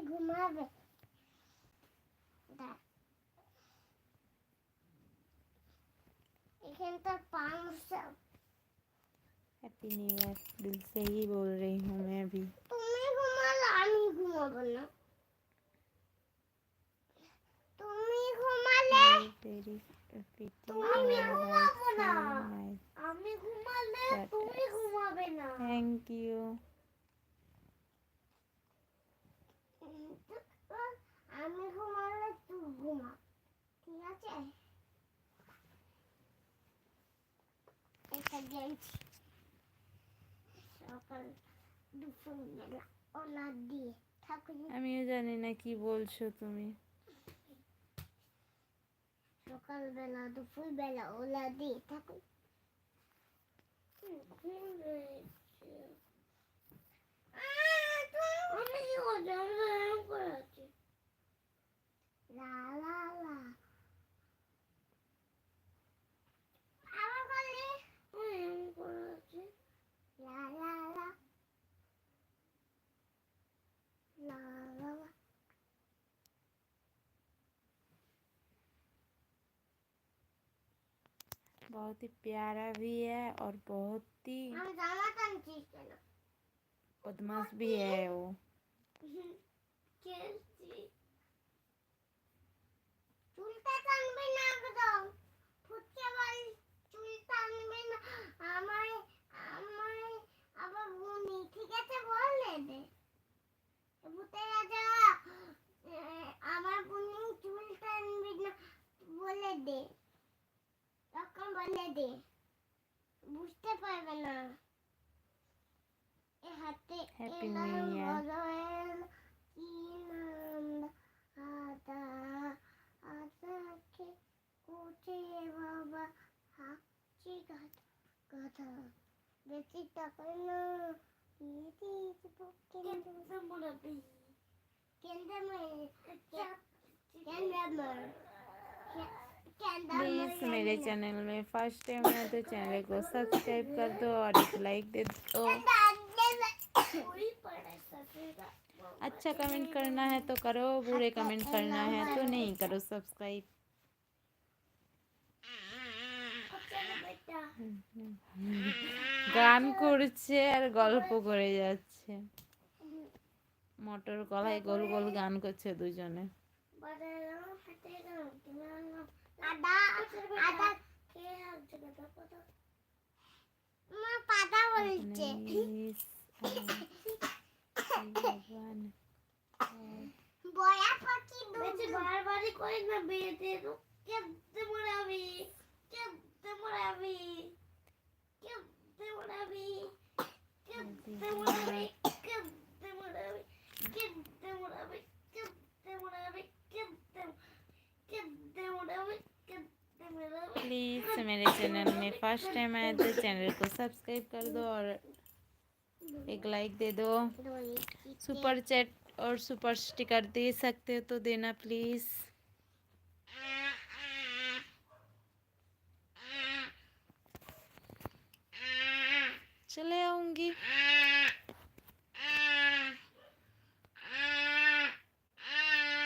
ঘুমাবে एखानটা पाँच happy new year दिल से ही बोल रही हूँ मैं भी। তুমি ঘুমালে আমি ঘুমাবো না। তুমি ঘুমালে तेरी তুমি ঘুমাবো না। আমি ঘুমালে তুমি ঘুমাবে না। Thank you. আমি ঘুমালে তুই ঘুমা, ঠিক আছে? এটা গেছি সকাল দুপুর বেলা ওলা দিয়ে ঠাকুর আমিও জানি না কি বলছো তুমি। সকালবেলা দুপুর বেলা ওলা দিয়ে ঠাকুর আমি কি করছি? আমি তো এরকম করে আছি। লা লা লা আবার করলি? এরকম করে আছি। লা লা লা লা লা লা। बहुत ही प्यारा भी है और बहुत ही আমি জামা টানছিস কেন? बदमाश भी है वो। খেলছি। চুলটা টানবি না একদম। ফুচকা বাড়ি চুল টানবি না। আমায় আমায় আবার বুনি, ঠিক আছে? বলে দে ভূতে রাজা, আমার বুনি চুল টানবি না বলে দে, তখন বলে দে, বুঝতে পারবে না। এ হাতে Happy এলাম New Year। বড় এলো কি নাম আদা আদাকে কুচে বাবা হাঁচি গাধা বেশি টাকা না দিয়ে দিব কেন্দ্র মুরব্বী কেন্দ্র प्लीज मेरे चैनल में फर्स्ट टाइम है तो चैनल को सब्सक्राइब कर दो और एक लाइक दे दो। अच्छा कमेंट करना है तो करो, बुरे कमेंट करना है तो नहीं करो सब्सक्राइब। গান করছে আর গল্প করে যাচ্ছে, মোটর গলায় গোল গোল গান করছে দুজনে। আদা আদা কে আছে কথা মা পাতা বলছে ভগবান বয়া পাখি বেশি বারবারই কই না বিয়েতে তো কেমতে মরাবি কেমতে মরাবি কেমতে মরাবি কেমতে মরাবি কেমতে মরাবি কেমতে মরাবি কেমতে মরাবি কেমতে কেমতে মরাবি কেমতে মরাবি। प्लीज़ मेरे चैनल में फर्स्ट टाइम आए तो चैनल को सब्सक्राइब कर दो और एक लाइक दे दो। सुपर चैट और सुपर स्टिकर दे सकते हो तो देना प्लीज़। चले आऊंगी।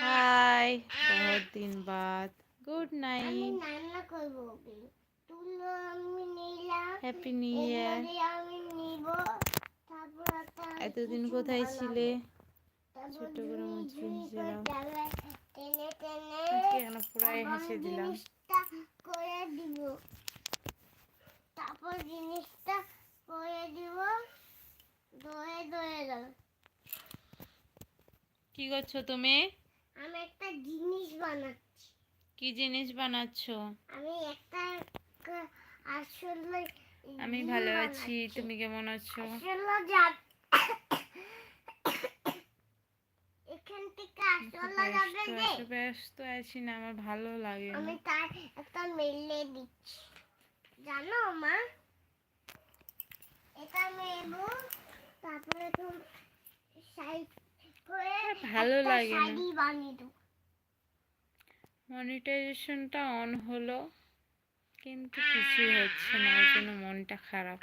हाय बहुत दिन बाद, good night, happy new year. এতদিন কোথায় ছিলে? ছোট করে মুচকি হেসে দাও। আজকে কেন পুরাই হেসে দিলাম। করে দিব, তারপর জিনিসটা করে দিব দয়ে দয়ে দাও। কি করছো তুমি? আমি একটা জিনিস বানাচ্ছি। কি জিনিস বানাচ্ছো? আমি একটা আসলে আমি ভালো আছি, তুমি কেমন আছো? আসলে এখান থেকে আসলে যাবে রে। ব্যস্ত আছি না, আমার ভালো লাগে না। আমি তার একটা মেলে দিচ্ছি, জানো মা? এটা মেলবো, তারপরে তো সাইড করে ভালো লাগে না। শাড়ি বানিয়ে দেবো। মনিটাইজেশনটা অন হলো কিন্তু কিছুই হচ্ছে না, ওর জন্য মনটা খারাপ।